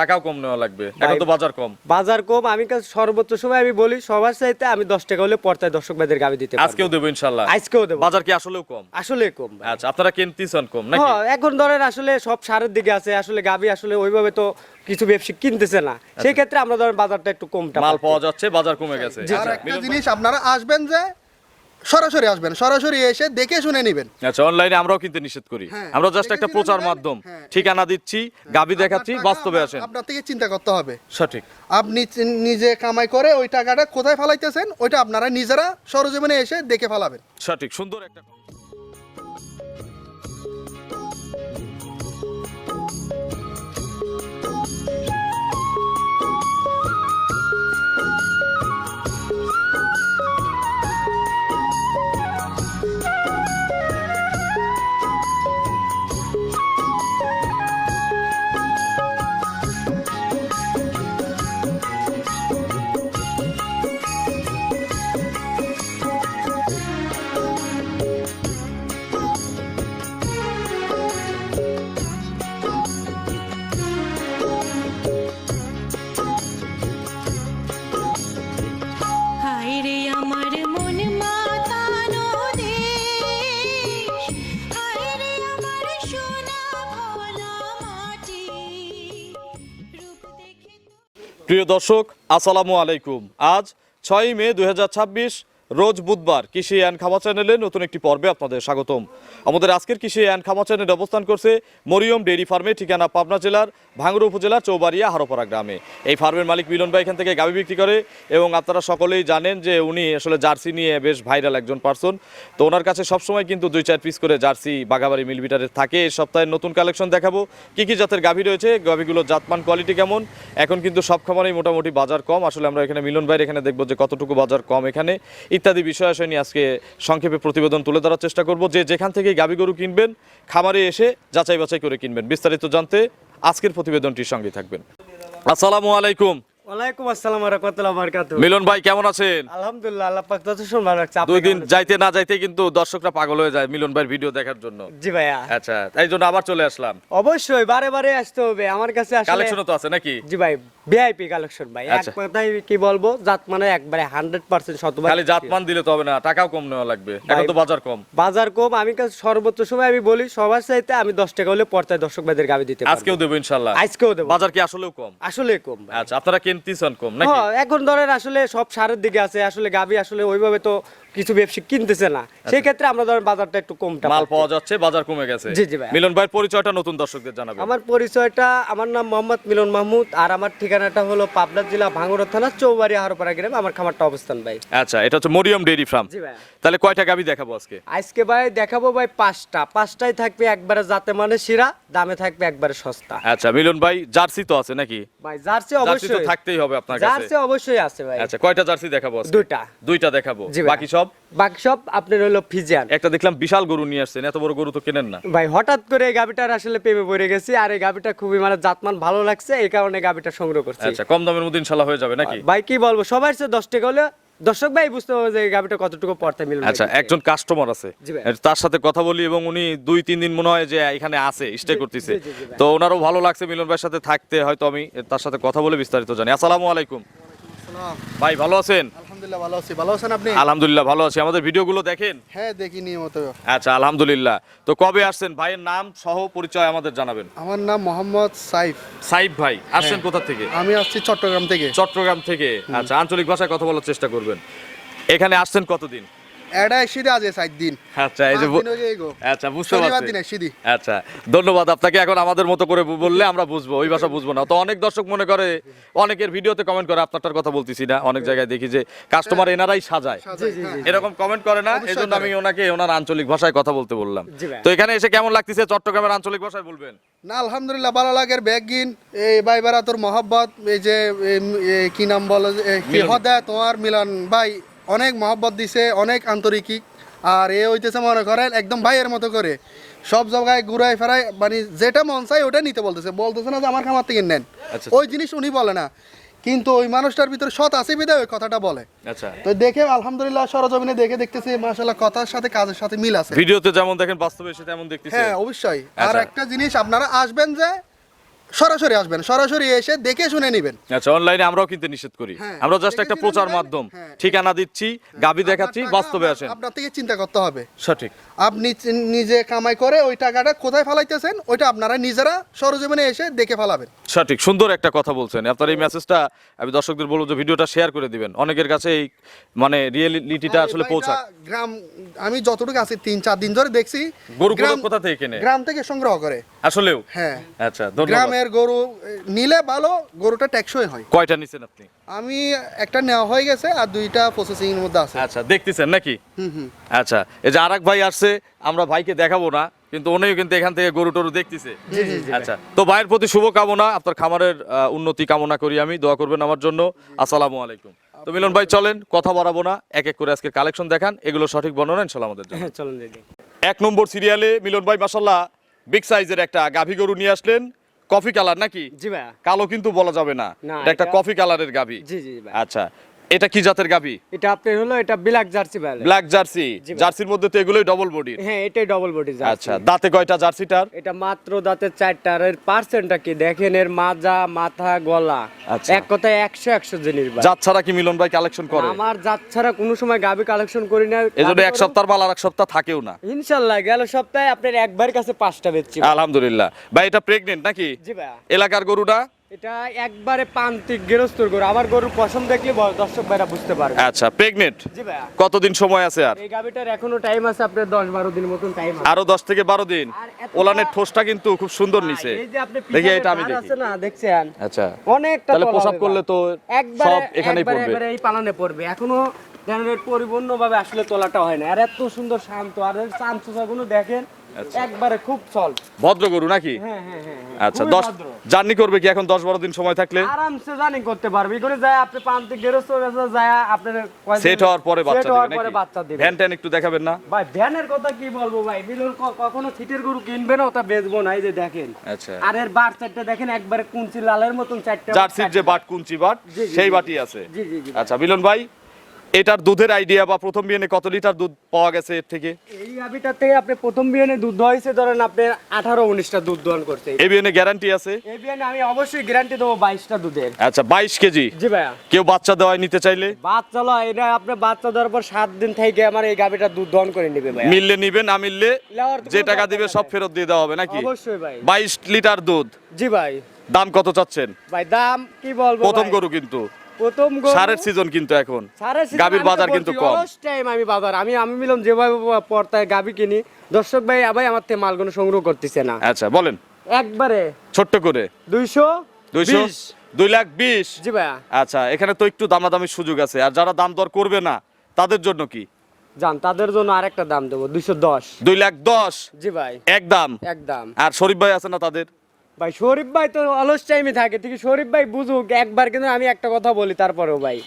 টাকাও কম নেওয়া লাগবে, এখন তো বাজার কম। বাজার কম, আমি সর্বোচ্চ সময় আমি বলি সবার চাইতে আমি 10 টাকা হলে পর্তায় দর্শক ভাইদের গাবি দিতে পারবো। আজকেও দেবো ইনশাআল্লাহ। আজকেও দেবো। বাজার কি আসলেও কম? আসলে কম ভাই। আচ্ছা, আপনারা কিনতেছেন কম নাকি? হ্যাঁ, এখন ধরেন আসলে সব সারের দিকে আছে, আসলে গাবি আসলে ওইভাবে তো কিছু ব্যবসায়ী কিনতেছে না, সেই ক্ষেত্রে আমরা ধরেন বাজারটা একটু কমটা মাল পাওয়া যাচ্ছে, বাজার কমে গেছে। আর একটা জিনিস আপনারা আসবেন যে সরাসরি আসবেন, সরাসরি এসে দেখে শুনে নেবেন। আচ্ছা, অনলাইনে আমরাও কিনতে নিষেধ করি, আমরা জাস্ট একটা প্রচার মাধ্যম, ঠিকানা দিচ্ছি, গাবি দেখাচ্ছি, বাস্তবে আসেন। আপনার থেকে চিন্তা করতে হবে সঠিক। আপনি নিজে কামাই করে ওই টাকাটা কোথায় ফেলাইতেছেন, ওইটা আপনারা নিজেরা সরজমিনে এসে দেখে ফেলাবেন। সঠিক, সুন্দর একটা। প্রিয় দর্শক, আসসালামু আলাইকুম। আজ 6 মে 2026, রোজ বুধবার। কৃষি অ্যান্ড খামার চ্যানেলে নতুন একটি পর্বে আপনাদের স্বাগতম। আমাদের আজকের কৃষি অ্যান্ড খামার চ্যানেলে অবস্থান করছে মরিয়ম ডেইরি ফার্মে, ঠিকানা পাবনা জেলার ভাঙ্গুড়া উপজেলার চৌবাড়িয়া হারোপাড়া গ্রামে। এই ফার্মের মালিক মিলন ভাই এখান থেকে গাভী বিক্রি করে, এবং আপনারা সকলেই জানেন যে উনি আসলে জার্সি নিয়ে বেশ ভাইরাল একজন পার্সন। তো ওনার কাছে সবসময় কিন্তু 2-4 পিস করে জার্সি বাঘাবাড়ি মিলবিটারের থাকে। এই সপ্তাহের নতুন কালেকশন দেখাবো, কী কী জাতের গাভী রয়েছে, গাভীগুলোর জাতমান কোয়ালিটি কেমন। এখন কিন্তু সব খামারেই মোটামুটি বাজার কম, আসলে আমরা এখানে মিলন ভাইয়ের এখানে দেখবো যে কতটুকু বাজার কম এখানে, ইত্যাদি বিষয় নিয়ে আজকে সংক্ষেপে প্রতিবেদন তুলে ধরার চেষ্টা করব। যে যেখান থেকে গাভী গরু কিনবেন, খামারে এসে যাচাই বাছাই করে কিনবেন। বিস্তারিত জানতে আজকের প্রতিবেদনটির সঙ্গে থাকবেন। আসসালামু আলাইকুম। ওয়ালাইকুম আসসালাম ওয়া রাহমাতুল্লাহি ওয়া বারাকাতুহু। মিলন ভাই কেমন আছেন? আলহামদুলিল্লাহ, আল্লাহ পাক যথেষ্ট ভালো রাখছে। দুই দিন যাইতে না যাইতে কিন্তু দর্শকরা পাগল হয়ে যায় মিলন ভাইয়ের ভিডিও দেখার জন্য। জি ভাইয়া। আচ্ছা, তাই জন্য আবার চলে আসলাম। অবশ্যই বারে বারে আসতে হবে আমার কাছে। আসলে কালেকশনও তো আছে নাকি? জি ভাই, ভিআইপি কালেকশন ভাই। এক আচ্ছা। কথায় কি বলবো, জাত মানে একবারে 100% শতভাগ। খালি জাতমান দিলে তো হবে না, টাকাও কম নেওয়া লাগবে, এখন তো বাজার কম। বাজার কম, আমি সর্বোচ্চ সময় আমি বলি সবার চাইতে আমি 10 টাকা হলে পর্তায় দর্শক ভাইদের গাবি দিতে পারবো। আজকেও দেবো ইনশাআল্লাহ। আজকেও দেবো। বাজার কি আসলেও কম? আসলে কম ভাই। আচ্ছা, আপনারা কিনতেছেন কম নাকি? হ্যাঁ, এখন ধরেন আসলে সব সারের দিকে আছে, আসলে গাবি আসলে ওইভাবে তো কিছু ব্যবসায়ী কিনতেছে না, সেই ক্ষেত্রে আমরা ধরেন বাজারটা একটু কমটা মাল পাওয়া যাচ্ছে, বাজার কমে গেছে। জি জি ভাই। মিলন ভাইয়ের পরিচয়টা নতুন দর্শকদের জানাবেন। আমার পরিচয়টা, আমার নাম মোহাম্মদ মিলন মাহমুদ, আর আমার ঠিকানাটা হলো পাবনা জেলা ভাঙ্গুড়া থানা চৌবাড়িয়া হারোপাড়া গ্রামে আমার খামারটা অবস্থান ভাই। আচ্ছা, এটা হচ্ছে মরিয়ম ডেইরি ফার্ম। জি ভাই। তাহলে কয়টা গাভী দেখাবো আজকে? আজকে ভাই দেখাবো ভাই 5টাই থাকবে একবারে জাতে মানে শিরা, দামে থাকবে একবারে সস্তা। আচ্ছা, মিলন ভাই জার্সি তো আছে নাকি? ভাই জার্সি জার্সি তো অবশ্যই থাকতেই হবে আপনার কাছে। জার্সি অবশ্যই আছে ভাই। আচ্ছা, কয়টা জার্সি দেখাবো আজকে? দুইটা দেখাবো, জি ভাই। বাকি সব আপনার হলো ফিজিয়ান। একটা দেখলাম বিশাল গরু নিয়ে আসছেন, এত বড় গরু তো কেনেন না ভাই হঠাৎ করে এই গাবিটার আসলে প্রেমে পড়ে গেছি, আর এই গাবিটা খুবই মানে জাতমান ভালো লাগছে, এই কারণে গাবিটা সংগ্রহ করছি। আচ্ছা, কম দামের মধ্যে ইনশাআল্লাহ হয়ে যাবে নাকি? ভাই কি বলবো, সবার চেয়ে 10 টাকা হলে দর্শক ভাই বুঝতে পারবে যে এই গাবিটা কতটুকু পড়তে মিলবে। আচ্ছা, একজন কাস্টমার আছে, জি ভাই। তার সাথে কথা বলি, এবং উনি 2-3 দিন মনে হয় যে এখানে আছে, স্টে করতেছে। জি, জি, ভাই। তো ওনারও ভালো লাগছে মিলন ভাইয়ের সাথে থাকতে, হয়তো আমি তার সাথে কথা বলে বিস্তারিত জানি। আসসালামু আলাইকুম ভাই, ভালো আছেন? আলহামদুলিল্লাহ ভালো আছি। ভালো আছেন আপনি? আলহামদুলিল্লাহ ভালো আছি। আমাদের ভিডিওগুলো দেখেন? হ্যাঁ, দেখি নিয়মিত। আচ্ছা, আলহামদুলিল্লাহ। তো কবে আসছেন? ভাইয়ের নাম সহ পরিচয় আমাদের জানাবেন। আমার নাম মোহাম্মদ সাইফ। সাইফ ভাই, আসছেন কোথা থেকে? আমি আসছি চট্টগ্রাম থেকে। চট্টগ্রাম থেকে। আচ্ছা, আঞ্চলিক ভাষায় কথা বলার চেষ্টা করবেন। এখানে আসছেন কতদিন? এটা সিধা আছে 7 দিন। আচ্ছা, এই যে আচ্ছা, বুঝতে পারছি। আচ্ছা, ধন্যবাদ আপনাকে। এখন আমাদের মতো করে বললে আমরা বুঝবো, ওই ভাষা বুঝবো না। তো অনেক দর্শক মনে করে, অনেকের ভিডিওতে কমেন্ট করে, আপনারটার কথা বলতেছি না, অনেক জায়গায় দেখি যে কাস্টমার এনারাই সাজায়, এরকম কমেন্ট করে না, এজন্য আমি ওনাকে ওনার আঞ্চলিক ভাষায় কথা বলতে বললাম। তো এখানে এসে কেমন লাগতেছে? চট্টগ্রামের আঞ্চলিক ভাষায় বলবেন। না, আলহামদুলিল্লাহ ভালো লাগে। ব্যাগিন এই ভাই বেড়া তোর মহব্বত, এই যে কি নাম বলো, কি হদা তোমার মিলন ভাই অনেক মহব্বত দিছে, অনেক আন্তরিক। আর এ হইতেছে মনে করেন একদম ভাইয়ের মতো করে সব জায়গায় ঘুরাই ফেরাই, মানে যেটা মন চাই ওটা নিতে বলতেছে না যে আমার খামার থেকে নেন। ওই জিনিস উনি বলে না, কিন্তু ওই মানুষটার ভিতরে সৎ আছে বিধায় ওই কথাটা বলে। আচ্ছা, তো দেখে আলহামদুলিল্লাহ সরজমিনে দেখতেছি মাশাআল্লাহ কথার সাথে কাজের সাথে মিল আছে। ভিডিওতে যেমন দেখেন বাস্তবে সেটা তেমন দেখতেছি। হ্যাঁ, অবশ্যই। আর একটা জিনিস আপনারা আসবেন যে সরাসরি আসবেন, সরাসরি এসে দেখে শুনে নেবেন। আচ্ছা, অনলাইনে আমরাও কিনতে নিষেধ করি, হ্যাঁ, আমরা জাস্ট দেখে একটা শুনে প্রচার নেবেন। মাধ্যম, হ্যাঁ। ঠিকানা দিচ্ছি, গাবি দেখাচ্ছি, আপনার টাকা বাস্তবে আসেন। আপনার থেকে চিন্তা করতে হবে, সঠিক। আপনি নিজে কামাই করে ওই টাকাটা কোথায় ফালাইতেছেন ওইটা আপনারা নিজেরা সরজমিনে এসে দেখে ফালাবেন। সঠিক, সুন্দর একটা কথা বলছেন। আপনার এই মেসেজটা আমি দর্শকদের বলবো যে ভিডিওটা শেয়ার করে দিবেন, অনেকের কাছে এই মানে রিয়েলিটিটা আসলে ভাই, পৌঁছাক। এটা গ্রাম, আমি যতটুকু আছি 3-4 দিন ধরে দেখছি গরুগুলো কোথা থেকে কেনে? গ্রাম থেকে সংগ্রহ করে। আসলেও? হ্যাঁ, আচ্ছা, ধন্যবাদ। গ্রামের গরু নিলে ভালো, গরুটা টেকসই হয়। কয়টা নিছেন আপনি? আমি একটা নেওয়া হয়ে গেছে আর 2টা প্রসেসিং এর মধ্যে আছে। আচ্ছা, দেখতেছেন নাকি? হুম। আচ্ছা, এই যে আরেক ভাই আসছে, আমরা ভাইকে দেখাবো না, কিন্তু উনিও কিন্তু এখান থেকে গরু টরু দেখতেছে। আচ্ছা, তো ভাইয়ের প্রতি শুভ কামনা, আপনার খামারের উন্নতি কামনা করি আমি, দোয়া করবেন আমার জন্য। আসসালামু আলাইকুম। তো মিলন ভাই চলেন, কথা বাড়াবো না, এক এক করে আজকের কালেকশন দেখান, এগুলো সঠিক বর্ণনা ইনশাআল্লাহ আমাদের জন্য। হ্যাঁ, চলুন দিদি। 1 নম্বর সিরিয়ালে মিলন ভাই মাশাআল্লাহ বিগ সাইজের একটা গাভী গরু নিয়ে আসলেন, কফি কালার নাকি? জি ভাইয়া। কালো কিন্তু বলা যাবে না, না, এটা একটা এটা- কফি কালারের গাভী। জি জি ভাই। আচ্ছা, এটা কি জাতের গাভী? এটা আপনার হলো এটা ব্ল্যাক জার্সি ভাই। Black jersey. জি ভাই। জার্সির মধ্যে তো এগুলোই ডবল বডির। হ্যাঁ, এটাই ডবল বডি জার্সি। আচ্ছা, দাঁতে কয়টা জার্সিটার? এটা মাত্র দাঁতে 4টা, আর এর পার্সেন্টটা কি দেখেন, এর মাজা, মাথা, গলা, আচ্ছা। এক কথায় 100 জিনিস ভাই। জাত ছাড়া কি মিলন ভাই কালেকশন করে? আমার জাত ছাড়া কোনো সময় গাবি কালেকশন করি না। এজন্য এক সপ্তাহ মাল আর এক সপ্তাহ থাকেও না। ইনশাআল্লাহ গেল সপ্তাহে আপনার একবার কাছে 5টা বেচছি ভাই। আলহামদুলিল্লাহ। ভাই এটা প্রেগনেন্ট নাকি? জি ভাই। এলাকার গরুটা? এটা একবারে প্রান্তিক গৃহস্থর গরু, আমার গরুর পশম দেখলে দর্শক ভাইরা বুঝতে পারবে। আচ্ছা, প্রেগনেন্ট। জি ভাই। কতদিন সময় আছে আর? এই গাবিটার এখনো টাইম আছে আপনার 10-12 দিন মতন টাইম আছে। আরো 10 থেকে 12 দিন। আর এতটা- ওলানের ঠোসটা কিন্তু খুব সুন্দর নিছে। এই যে আপনি দেখি পিছনে এটা আমি ধার দেখি। আছে না, দেখছেন? আচ্ছা, অনেকটা তাহলে তলা প্রসাব হবে করলে ভাই। তো একবারে সব এখানেই একবারে পড়বে। একবারে এই পালানে পড়বে। এখনো ধানের পরিপূর্ণভাবে আসলে তোলাটা হয় না। আর এত সুন্দর শান্ত, আর এর চামচুচাগুলো দেখেন, একবারে খুব সল্ট। ভদ্র গরু নাকি? হ্যাঁ হ্যাঁ হ্যাঁ। আচ্ছা, খুবই 10 ভদ্র। জার্নি করবে কি এখন 10-12 দিন সময় থাকলে? আরামসে জার্নি করতে পারবে। এগুলো যায় আপনি প্রান্তিক গৃহস্থ কাছে যায় আপনার কয়দিন- সেট হওয়ার পরে বাচ্চা সেট হওয়ার দিবে পরে নাকি? বাচ্চা দিবে। ভ্যান ট্যান একটু দেখাবেন না? ভাই ভ্যানের কথা কি বলবো ভাই, বিলুল কখনো সিটের গরু কিনবে না, ওটা বেচবো না। এই যে দেখেন, আচ্ছা, আর এর বার চারটা দেখেন, একবারে কুঞ্চি লালের মতন 4টা। জার্সির যে বাট কুঞ্চি বাট, জি, জি, সেই জি। বাটি আছে। জি জি জি। আচ্ছা মিলন ভাই, এটার দুধের আইডিয়া বা প্রথম বিয়ানে কত লিটার দুধ পাওয়া গেছে এর থেকে? এই গাভিটার থেকে আপনি প্রথম বিয়ানে দুধ হয়েছে ধরেন আপনি 18-19টা দুধ দহন করছে। এই বিয়ানে গ্যারান্টি আছে? এই বিয়ানে আমি অবশ্যই গ্যারান্টি দেবো 22টা দুধের। আচ্ছা, 22 কেজি। জি ভাইয়া। কেউ বাচ্চা দেওয়ায় নিতে চাইলে? বাচ্চা লয়, এটা আপনি বাচ্চা দেওয়ার পর 7 দিন থেকে আমার এই গাভিটা দুধ দহন করে নেবে ভাই। মিললে নিবেন, না মিললে নেওয়ার কোনো যে টাকা দরকার দিবে নাই সব ভাই। ফেরত দিয়ে দেওয়া হবে নাকি? অবশ্যই ভাই। 22 লিটার দুধ। জি ভাই। দাম কত চাচ্ছেন? ভাই দাম কি বলবো প্রথম ভাই? গরু কিন্তু, প্রথম গরু সারের সিজন কিন্তু এখন, সারের season গাভীর আমি তো বাজার বলছি, কিন্তু কম। অলস টাইম আমি বাজার আমি মিলন যেভাবে পর্তায় গাভী কিনি, দর্শক ভাই ভাই আমার থেকে মালগুলো সংগ্রহ করতেছে না। আচ্ছা বলেন, একবারে ছোট্ট করে 200 200 2,20,000। জি ভাইয়া। আচ্ছা, এখানে তো একটু দামাদামির সুযোগ আছে, আর যারা দাম দর করবে না তাদের জন্য কি? জান তাদের জন্য আরেকটা দাম দেবো 210। 2,10,000 জি ভাই। একদম। একদম। আর শরীফ ভাই আছে না তাদের? ভাই শরীফ ভাই তো অলস টাইমে থাকে, ঠিক আছে, শরীফ ভাই বুঝুক একবার, কিন্তু আমি একটা কথা বলি তারপরেও ভাই,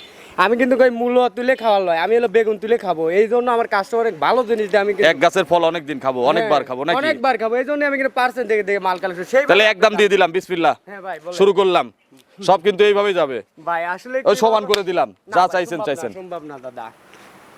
আমি কিন্তু কই মূল্য তুলে খাওয়ার লয়, আমি হলো বেগুন তুলে খাবো। এই জন্য আমার কাস্টমার ভালো জিনিস দিয়ে আমি এক গাছের ফল অনেক দিন খাবো, অনেকবার খাবো নাকি? অনেকবার খাবো, এই জন্য আমি কিন্তু পার্সেন্ট থেকে দেখে মাল কালেকশন সেই তাহলে একদম দিয়ে দিলাম, বিসমিল্লাহ হ্যাঁ ভাই বলেন। শুরু করলাম। সব কিন্তু এইভাবেই যাবে। ভাই আসলে ওই কি সমান বলবো? করে দিলাম, না যা ভাই, চাইছেন সম্ভব না, চাইছেন। সম্ভব না দাদা।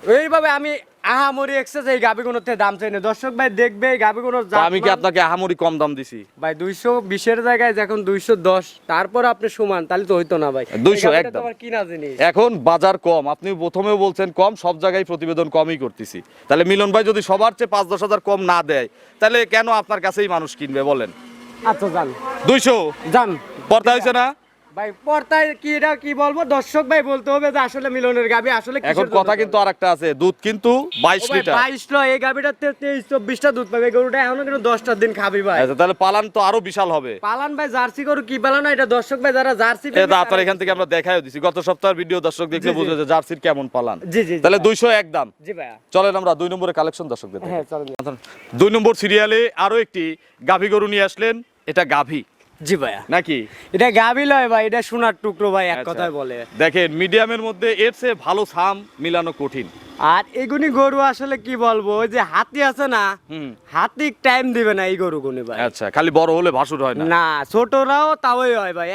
এইভাবে আমি আহামরি এক্সেস এই গাবিগুলোর থেকে দাম চাই না, দর্শক ভাই দেখবে এই গাবিগুলোর তো আমি কি আপনাকে আহামরি কম দাম দিছি? ভাই 220 জায়গায় যখন 210, তারপর আপনি সমান, তাহলে তো হইতো না ভাই। 200 এই গাবিটা তো একদম। আমার কিনা জিনিস। এখন বাজার কম, আপনি প্রথমেও বলছেন কম, সব জায়গায় প্রতিবেদন কমই করতেছি। তাহলে মিলন ভাই যদি সবার চেয়ে 5-10 হাজার কম না দেয়, তাহলে কেন আপনার কাছেই মানুষ কিনবে বলেন? আচ্ছা যান 200 যান পর্দা হয়েছে না? ভাই পর্তায় কি এটা কি বলবো, দর্শক ভাই বলতে হবে যে আসলে মিলনের গাবি আসলে কিসের এখন জন্য কথা কিন্তু আরেকটা আছে, দুধ কিন্তু 22 লিটার। 22 লো, এই গাবিটার 23-24টা দুধ পাবে, এই গরুটা এখনো কিন্তু 10টা দিন খাবি ভাই। আচ্ছা, তাহলে পালান তো আরো বিশাল হবে। পালান ভাই জার্সি গরু কি পালানো, এটা দর্শক ভাই যারা জার্সি এটা আপনার এখান থেকে আমরা দেখাইও দিছি, গত সপ্তাহের ভিডিও দর্শক দেখলে জি, জি। বুঝবে যে জার্সির কেমন পালান। জি জি তাহলে 200 একদম। জি ভাইয়া। চলেন আমরা 2 নম্বরের কালেকশন দর্শকদের দেখাই। হ্যাঁ চলেন। 2 নম্বর সিরিয়ালে আরো একটি গাভী গরু নিয়ে আসলেন, এটা গাভী জি ভাইয়া। নাকি? এটা গাবি লয় ভাই, এটা সোনার টুকরো ভাই, এক আচ্ছা। কথায় বলে। দেখেন মিডিয়ামের মধ্যে এর চেয়ে ভালো সাম মিলানো কঠিন। আর এগুনি গরু আসলে কি বলবো, ওই যে হাতি আছে না, হুম। হাতি টাইম দিবে না এই গরু গুনি ভাই। আচ্ছা, খালি বড় হলে ভাসুর হয় না। না ছোটরাও তাওই হয় ভাই,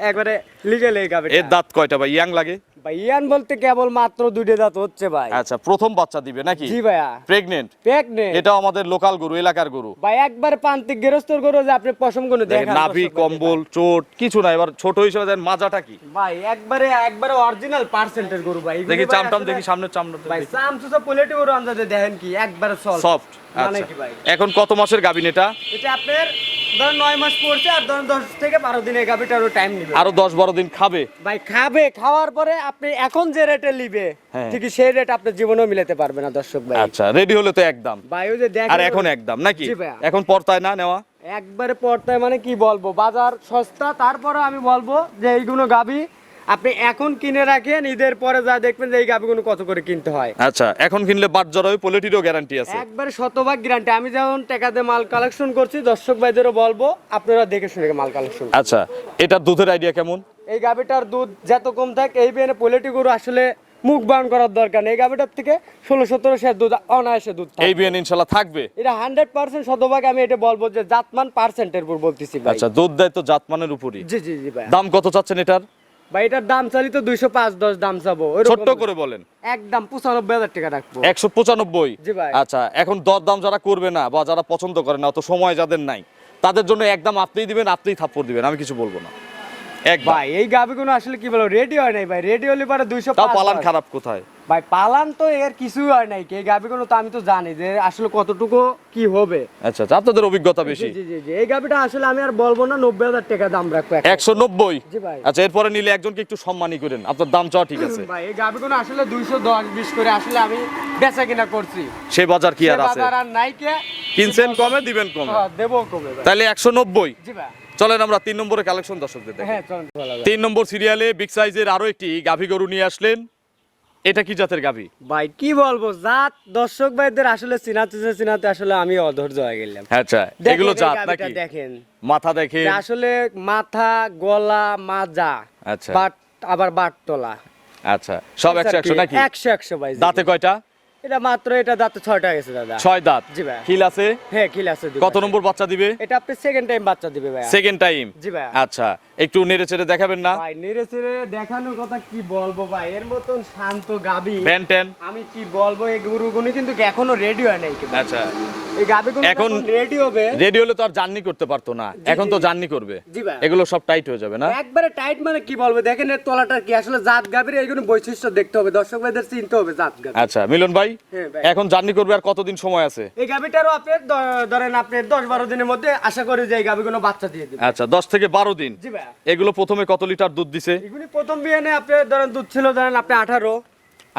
একবারে লিগেল এই গাবি। এর দাঁত কয়টা ভাই? ইয়াং লাগে? ভাই ইয়ান বলতে কেবল মাত্র 2টা দাঁত হচ্ছে ভাই। আচ্ছা, প্রথম বাচ্চা দিবে নাকি? জি ভাইয়া। প্রেগনেন্ট? প্রেগনেন্ট। এটাও আমাদের লোকাল গরু, এলাকার গরু ভাই একবার প্রান্তিক গৃহস্থর গরু যে আপনি পশম গুলো দেখেন, দেখেন, নাভি, কম্বল, চোট কিছু না। এবার ছোট হিসেবে দেন, মাজাটা কি? ভাই একবারে অরিজিনাল পার্সেন্টের গরু ভাই। দেখি চামটাম, দেখি সামনের চামড়া ভাই চামচুসা পোলেটি গরু আন্দাজে দেখেন কি একবারে সফট। মানে আচ্ছা, কি ভাই? এখন কত মাসের গাভিন এটা? এটা আপনার ধরেন 9 মাস পড়ছে, আর ধরেন 10 থেকে 12 দিনের গাভিটারও টাইম নিবে। আরো 10-12 দিন খাবে। ভাই খাবে, খাওয়ার পরে আপনি এখন যে রেটে নিবে হ্যাঁ। ঠিক সেই রেট আপনি জীবনেও মিলাতে পারবে না দর্শক ভাই। আচ্ছা, রেডি হলে তো একদম, ভাই ওই যে দেখেন আর এখন একদম নাকি? জি ভাইয়া। এখন পর্তায় না নেওয়া? একবারে পড়তায় মানে কি বলবো, বাজার সস্তা, তারপরে আমি বলবো যে এইগুলো গাভি আপনি এখন কিনে রাখেন, ঈদের পরে যা দেখবেন যে এই গাভিগুলো কত করে কিনতে হয়। আচ্ছা, এখন কিনলে বাদ জড়াবে, পোলেটিরও গ্যারান্টি আছে? একবারে শতভাগ গ্যারান্টি। আমি যেমন টাকাতে মাল কালেকশন করছি, দর্শক ভাইদেরও বলবো আপনারা দেখে শুনে মাল কালেকশন। আচ্ছা, এটার দুধের আইডিয়া কেমন? এই গাভিটার দুধ যত কম থাকে, এই বেনে পোলেটি গরু আসলে মুখ বান করার দরকার নেই। এই গাভিটার থেকে 16-17 শের দুধ অনায়াসে দুধ এই বিয়ান ইনশাল্লাহ থাকবে? এটা 100% শতভাগ আমি এটা বলবো যে জাতমান পার্সেন্টের উপর বলতেছি ভাই। আচ্ছা, দুধ দেয় তো জাতমানের উপরই। জি জি জি ভাই। দাম কত চাচ্ছেন এটার? ভাই এটার দাম চালি তো 205-10 দাম চাবো। ওইরকম ছোট্ট করে বলেন। একদম 95,000 টাকা রাখবো। 195? জি ভাই। আচ্ছা, এখন দরদাম যারা করবে না বা যারা পছন্দ করে না, অত সময় যাদের নাই, তাদের জন্য একদম আপনিই দিবেন, আপনিই থাপ্পড় দিবেন, আমি কিছু বলবো না। একদম। ভাই এই গাভিগুলো আসলে কি বলবো, রেডি হয় নাই ভাই। রেডি হলে পরে 205। তাও পালান খারাপ কোথায়? ভাই পালান তো এর কিছুই হয় নাই। এই গাভিগুলো তো আমি তো জানি যে আসলে কতটুকু কি হবে। আচ্ছা, আপনাদের অভিজ্ঞতা বেশি। জি জি জি জি। এই গাভিটা আসলে আমি আর বলবো না, 90,000 টাকা দাম রাখবো। 190? জি ভাই। আচ্ছা, এরপরে নিলে একজনকে একটু সম্মানই করেন, আপনার দাম চাওয়া ঠিক আছে। ভাই এই গাভিগুলো আসলে 210-20 করে আসলে আমি বেচা কিনা করছি। সে বাজার কি আর সে আছে? বাজার আর নাই কে। কিনছেন কমে, দিবেন কমে। হ্যাঁ, দেবো কমে ভাই। তাহলে 190? জি ভাই। চলেন আমরা 3 নম্বরে কালেকশন দর্শকদের দেখি। হ্যাঁ চলুন ভালো ভাই। 3 নম্বর সিরিয়ালে বিগ সাইজের আরো একটি গাভী গরু নিয়ে আসলেন। এটা কি জাতের গাভী? ভাই কি বলবো, জাত দর্শক ভাইদের আসলে চিনাতে আসলে আমি অধৈর্য হয়ে গেলাম। আচ্ছা, দেখেন এগুলো এই জাত গাভীটা নাকি? দেখেন মাথা দেখে? যে আসলে মাথা, গলা, মাজা, আচ্ছা। বাট, আবার বাটতলা। আচ্ছা, সব 100 নাকি? 100 ভাই। দাঁতে কয়টা? এটা মাত্র এটা দাঁতে 6টা গেছে দাদা। 6 দাঁত? জি ভাই। খিল আছে? হ্যাঁ খিল আছে। কত নম্বর বাচ্চা দিবে? এটা আপনি সেকেন্ড টাইম বাচ্চা দিবে ভাই। Second time? জি ভাই। আচ্ছা, একটু নেড়ে চেড়ে দেখাবেন না? ভাই নেড়ে চেড়ে দেখানোর কথা কি বলবো ভাই, এর মতন শান্ত গাবি ব্যান ট্যান? আমি কি বলবো, এই গরুগুনি কিন্তু এখনো রেডি হয় নাই কিন্তু। আচ্ছা, এই গাবিগুলো এখন এখন রেডি হবে। রেডি হলে তো আর জার্নি করতে পারতো না, এখন তো জার্নি করবে। জি ভাই। এগুলো সব টাইট হয়ে যাবে না? একবারে টাইট মানে কি বলবো, দেখেন এর তলাটা কি আসলে জাত গাবির এইগুলো বৈশিষ্ট্য দেখতে হবে, দর্শক ভাইদের চিনতে হবে জাত গাবি। আচ্ছা, মিলন ভাই, হ্যাঁ ভাই। এখন জার্নি করবে আর কতদিন সময় আছে? এই গাবিটারও আপনার ধরেন আপনার 10-12 দিনের মধ্যে আশা করি যে এই গাবিগুলো বাচ্চা দিয়ে দিবে। আচ্ছা, 10 থেকে 12 দিন। জি ভাই। এগুলো প্রথমে কত লিটার দুধ দিছে? এগুলি প্রথম বিয়ানে আপনার ধরেন দুধ ছিল ধরেন আপনি 18।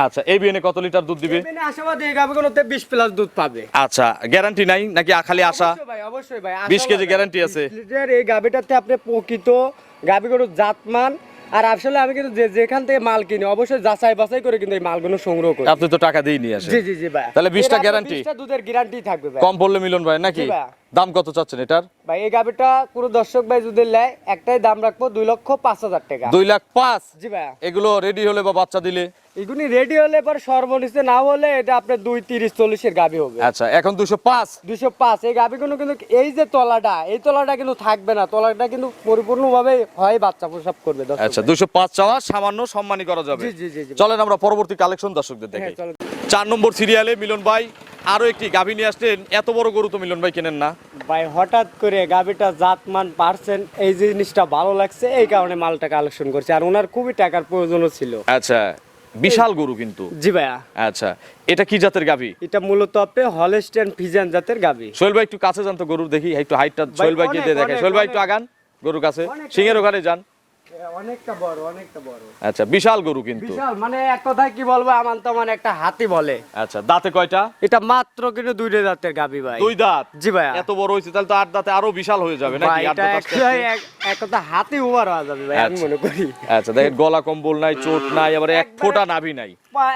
আচ্ছা, এই বিয়ানে কত লিটার দুধ দিবে? বিয়ানে আশাবাদী এই গাবিগুলোতে 20+ দুধ পাবে। আচ্ছা, গ্যারান্টি নাই নাকি খালি আশা? অবশ্যই ভাই, অবশ্যই ভাই। 20 কেজি গ্যারান্টি আছে? 20 লিটার এই গাবিটাতে আপনি প্রকৃত গাবিগুলোর জাতমান, আর আসলে আমি কিন্তু যেখান থেকে মাল কিনি অবশ্যই যাচাই বাছাই করে কিন্তু এই মালগুলো সংগ্রহ করি। আপনি তো টাকা দিয়ে নিয়ে আসেন। জি জি জি ভাই। তাহলে 20 টা এর আপনার গ্যারান্টি? 20 টা দুধের গ্যারান্টি থাকবে ভাই। কম পড়লে মিলন ভাই নাকি? জি ভাই। দাম কত চাচ্ছেন এটার? ভাই এই গাবিটা পুরো দর্শক ভাই যদি নেয় একটাই দাম রাখবো 2,05,000 টাকা। 2,05,000? জি ভাই। এগুলো রেডি হলে বা বাচ্চা দিলে? এগুলি রেডি হলে পর সর্বনিচে না হলে এটা আপনার 2,30-40 এর গাবি হবে। আচ্ছা, এখন 205? 205। এই গাবিগুলো কিন্তু এই যে তলাটা, এই তলাটা কিন্তু থাকবে না, তলাটা কিন্তু পরিপূর্ণভাবে হয় বাচ্চা প্রসব করবে দর্শক আচ্ছা, ভাই। 205 চাওয়া, সামান্য সম্মানী করা যাবে। জি জি জি জি। চলেন আমরা পরবর্তী কালেকশন দর্শকদের দেখি। হ্যাঁ চলো। 4 নম্বর সিরিয়ালে মিলন ভাই আরো একটি গাভী নিয়ে আসলেন। এত বড় গরু তো মিলন ভাই কেনেন না? ভাই হঠাৎ করে গাবিটা জাতমান পার্সেন্ট এই জিনিসটা ভালো লাগছে, এই কারণে মালটা কালেকশন করছে, আর ওনার খুবই টাকার প্রয়োজনও ছিল। আচ্ছা, বিশাল গরু কিন্তু। জি ভাইয়া। আচ্ছা, এটা কি জাতের গাভী? এটা মূলত আপনি হলস্টেইন ফ্রিজিয়ান জাতের গাবি। সোহেল ভাই একটু কাছে যান তো গরুর, দেখি একটু হাইটটা সোহেল ভাই কে দিয়ে দেখে। সোহেল ভাই একটু আগান গরুর কাছে, অনেক- সিংহের ওখানে যান। অনেকটা বড়, অনেকটা বড়। আচ্ছা, বিশাল গরু কিন্তু। বিশাল মানে এক কথায় কি বলবো, আমার তো মানে একটা হাতি বলে। আচ্ছা, দাঁতে কয়টা? এটা মাত্র কিন্তু 2 দাঁতের গাবি ভাই। 2 দাঁত? জি ভাইয়া। এত বড় হয়েছে তাহলে তো 8 দাঁতে আরো বিশাল হয়ে যাবে নাকি? ভাই 8 এটা দাঁত আস্তে আস্তে। এক কথা হাতি ওভার হয়ে যাবে ভাই, আমি আচ্ছা। মনে করি। আচ্ছা, দেখেন গলা কম্বল নাই, চোট নাই, আবার এক ফোঁটা নাভি নাই।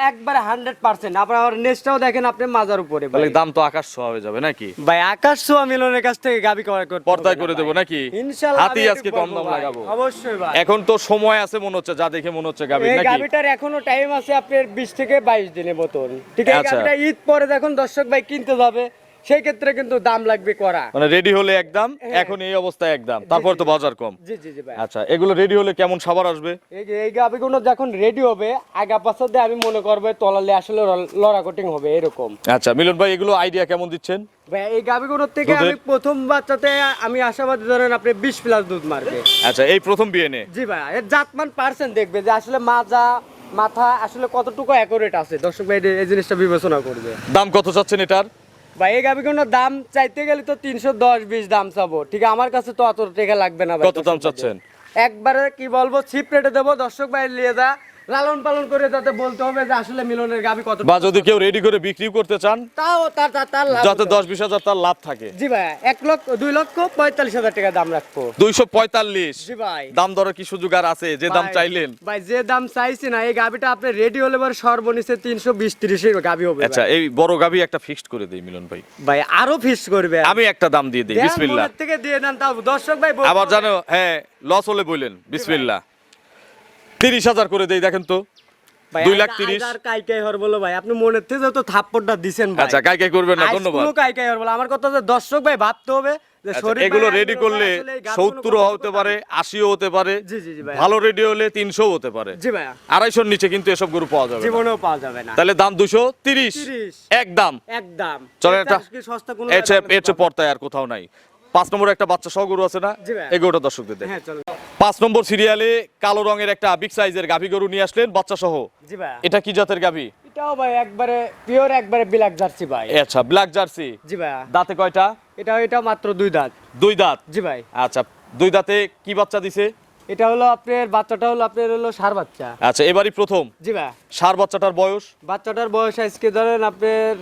একবারে 100%। আপনার নেক্সটটাও দেখেন আপনি মাজার উপরে ভাই। তাহলে দাম তো আকাশ ছোঁয়া হয়ে যাবে নাকি? ভাই আকাশ ছোঁয়া মিলনের কাছ থেকে গাবি ক্রয় করতে পর্দায় হবে করে না দেবো ভাই। নাকি? ইনশাআল্লাহ হাতি আমি আজকে একটু কম বলবো দাম ভাই। লাগাবো। অবশ্যই ভাই। এখন তো সময় আছে মনে হচ্ছে, যা দেখে মনে হচ্ছে গাভীর এই নাকি? গাবিটার এখনো টাইম আছে আপনার 20 থেকে 22 দিনের মতন। ঠিক আছে, আচ্ছা। গাবিটা ঈদ পরে দেখুন দর্শক ভাই কিনতে যাবে, সেই ক্ষেত্রে কিন্তু দাম লাগবে করা। মানে রেডি হলে একদম, এখন এই অবস্থায় একদম, তারপর তো বাজার কম। জি জি জি ভাই। আচ্ছা, এগুলো রেডি হলে কেমন সাবার আসবে? এই গাভিগুলো যখন রেডি হবে আগা পাশা দিয়ে আমি মনে করবো তলালে আসলে লড়া কোটিং হবে এরকম। আচ্ছা মিলন ভাই, এগুলো আইডিয়া কেমন দিচ্ছেন? ভাই এই গাভিগুলোর থেকে আমি প্রথম বাচ্চাতে আমি আশাবাদী, ধরেন আপনি 20+ দুধ মারবে। আচ্ছা, এই প্রথম বিএনএ। জি ভাই, এর জাতমান পার্সেন্ট দেখবে যে আসলে মাথা আসলে কতটুকু অ্যাকুরেট আছে, দর্শক ভাই এই জিনিসটা বিবেচনা করবে। দাম কত চাচ্ছেন এটার? ভাই এই গাভিগুলোর দাম চাইতে গেলে তো 310-20 দাম চাবো, ঠিক আমার কাছে তো অত টাকা লাগবে না ভাই। কত দাম চাচ্ছেন? একবারে কি বলবো, চিপ রেটে দেবো, দর্শক ভাই নিয়ে যা লালন পালন করে যাতে বলতে হবে যে আসলে মিলনের গাভি কত, বা যদি কেউ রেডি করে বিক্রি করতে চান তাও তার লাভ যাতে হতে হবে। 10-20 হাজার তার লাভ থাকে। জি ভাই, 2,45,000 টাকা দাম রাখবো। 245 জি ভাই। দাম দরের কি সুযোগ আর আছে? যে দাম ভাই, চাইলেন। ভাই যে দাম চাইছি না, এই গাভিটা আপনি রেডি হলে পরে সর্বনিচে 320-30 এর গাভি হবে। আচ্ছা, এই বড় গাবি একটা ফিক্সড করে দেই মিলন ভাই। ভাই আরো ফিক্স করবে, আমি একটা দাম দিয়ে দিই, দেন বিসমিল্লাহ। মনের থেকে দিয়ে দেন, তাও দর্শক ভাই বলবো। আবার জানো, হ্যাঁ লস হলে বললেন বিসমিল্লাহ। 30,000 করে দেই, দেখেন তো। ভাই 2,30,000 আর কাই হর বলো ভাই, আপনি মনের থেকে যত থাপ্পড়টা দিছেন ভাই। আচ্ছা, কাই করবেন না, ধন্যবাদ। কোনো কাই হর বলো, আমার কথা যে দর্শক ভাই ভাবতে হবে যে আচ্ছা, শরীর এগুলো ভাই রেডি আসলে করলে আসলে এই গাভীগুলো 70 কত হতে টাকা? পারে, 80ও হতে পারে। জি জি জি ভাই। ভালো রেডি হলে 300 হতে পারে। জি ভাই, 250-র নিচে কিন্তু এসব গরু পাওয়া যাবে না। জীবনেও পাওয়া যাবে না। তাহলে দাম 230 30 একদম। একদম চলেন এর একটা চাষ কি সস্তা কোনো এর চেয়ে দামে পাবো? পর্তায় আর কোথাও নাই। 5 নম্বরে একটা বাচ্চা সহ গরু আছে না, জি ভাই। এই গরুটা দর্শকদের দেখেন। হ্যাঁ চলো। 5 নম্বর সিরিয়ালে কালো রঙের একটা বিগ সাইজের গাভী গরু নিয়ে আসলেন বাচ্চা সহ। জি ভাই, এটা কি জাতের গাভী? এটাও ভাই একবারে পিওর, একবারে ব্ল্যাক জার্সি ভাই। আচ্ছা, ব্ল্যাক জার্সি। জি ভাই, দাঁতে কয়টা? এটা মাত্র 2 দাঁত। 2 দাঁত। জি ভাই, আচ্ছা, 2 দাঁতে কি বাচ্চা দিছে? এটা হলো আপনার বাচ্চাটা হলো আপনার হলো ষাঁড় বাচ্চা। আচ্ছা, এবারই প্রথম। জি ভাই, ষাঁড় বাচ্চাটার বয়স বাচ্চাটার বয়স আজকে ধরেন আপনার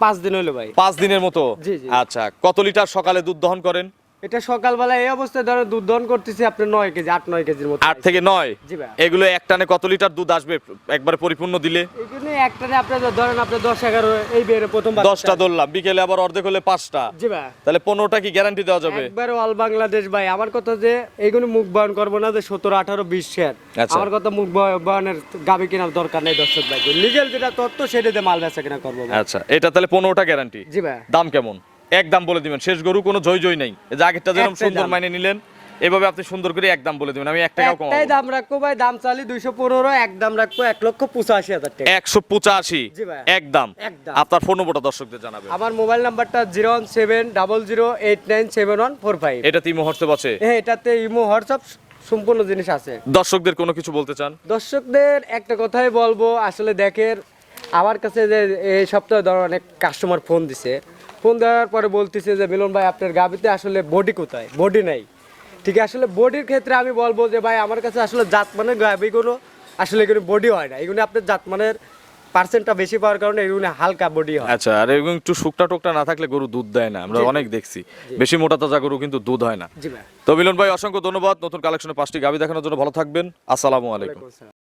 5 দিন হলো ভাই। 5 দিনের মতো। জি, জি। আচ্ছা, কত লিটার সকালে দুধ দহন করেন? এটা সকালবেলা এই অবস্থায় ধরেন দুধ দহন করতেছি আপনার 9 কেজি 8-9 কেজির মতো। 8 থেকে 9। জি ভাই। এগুলো এক টানে কত লিটার দুধ আসবে একবারে পরিপূর্ণ দিলে? এখানে একটানে আপনার ধরেন আপনার 10-11 এই বেরে প্রথম বাচ্চা। 10টা ধরলাম, বিকেলে আবার অর্ধেক হলে 5টা, জি ভাই, তাহলে 15টা কি গ্যারান্টি দেওয়া যাবে? একবারে অল বাংলাদেশ ভাই। আমার কথা যে এইগুলো মুখ বয়ন করবো না যে 17, 18, 20 শেয়ার। আচ্ছা। আমার কথা মুখ বয়নের গাবি কেনার দরকার নেই দর্শক ভাই, লিগ্যাল যেটা তথ্য সেটা দিয়ে মাল বেচা কেনা করবো ভাই। আচ্ছা, এটা তাহলে 15টা গ্যারান্টি। জি ভাই, দাম কেমন? একদম বলে দিবেন, শেষ গরু কোনো জয় নাই। এই যে আগেরটা যেরকম একটাই সুন্দর দাম। মাইনে নিলেন, এভাবে আপনি সুন্দর করে একদম বলে দিবেন, আমি 1 টাকাও একটাই কমাবো। দাম রাখবো ভাই, দাম চালি 215, এক দাম রাখবো 1,85,000 টাকা। 185 জি ভাই। একদম। একদম। আপনার ফোন নম্বরটা দর্শকদের জানাবেন। আমার মোবাইল নাম্বারটা 01700897145। এটা তিমো হোয়াটসঅ্যাপ আছে? হ্যাঁ, এটাতে ইমো হোয়াটসঅ্যাপ সম্পূর্ণ জিনিস আছে। দর্শকদের কোনো কিছু বলতে চান? দর্শকদের একটা কথাই বলবো, আসলে দেখেন আমার কাছে যে এই সপ্তাহে ধর অনেক কাস্টমার ফোন দিছে, ফোন দেওয়ার পরে বলতেছে যে মিলন ভাই আপনার গাবিতে আসলে বডি কোথায়, বডি নাই। ঠিক আছে, আসলে বডির ক্ষেত্রে আমি বলবো যে ভাই আমার কাছে আসলে জাতমানের গাবিগুলো আসলে এগুলো বডি হয় না, এগুলো আপনার জাতমানের পার্সেন্টটা বেশি পাওয়ার কারণে এগুলো হালকা বডি হয়। আচ্ছা, আর এরকম একটু শুকটা টোকটা না থাকলে গরু দুধ দেয় না, আমরা জি। অনেক দেখছি। বেশি মোটা তাজা গরু কিন্তু দুধ হয় না। জি ভাই। তো মিলন ভাই, অসংখ্য ধন্যবাদ নতুন কালেকশনে 5টি গাভী দেখানোর জন্য। ভালো থাকবেন, আসসালামু আলাইকুম।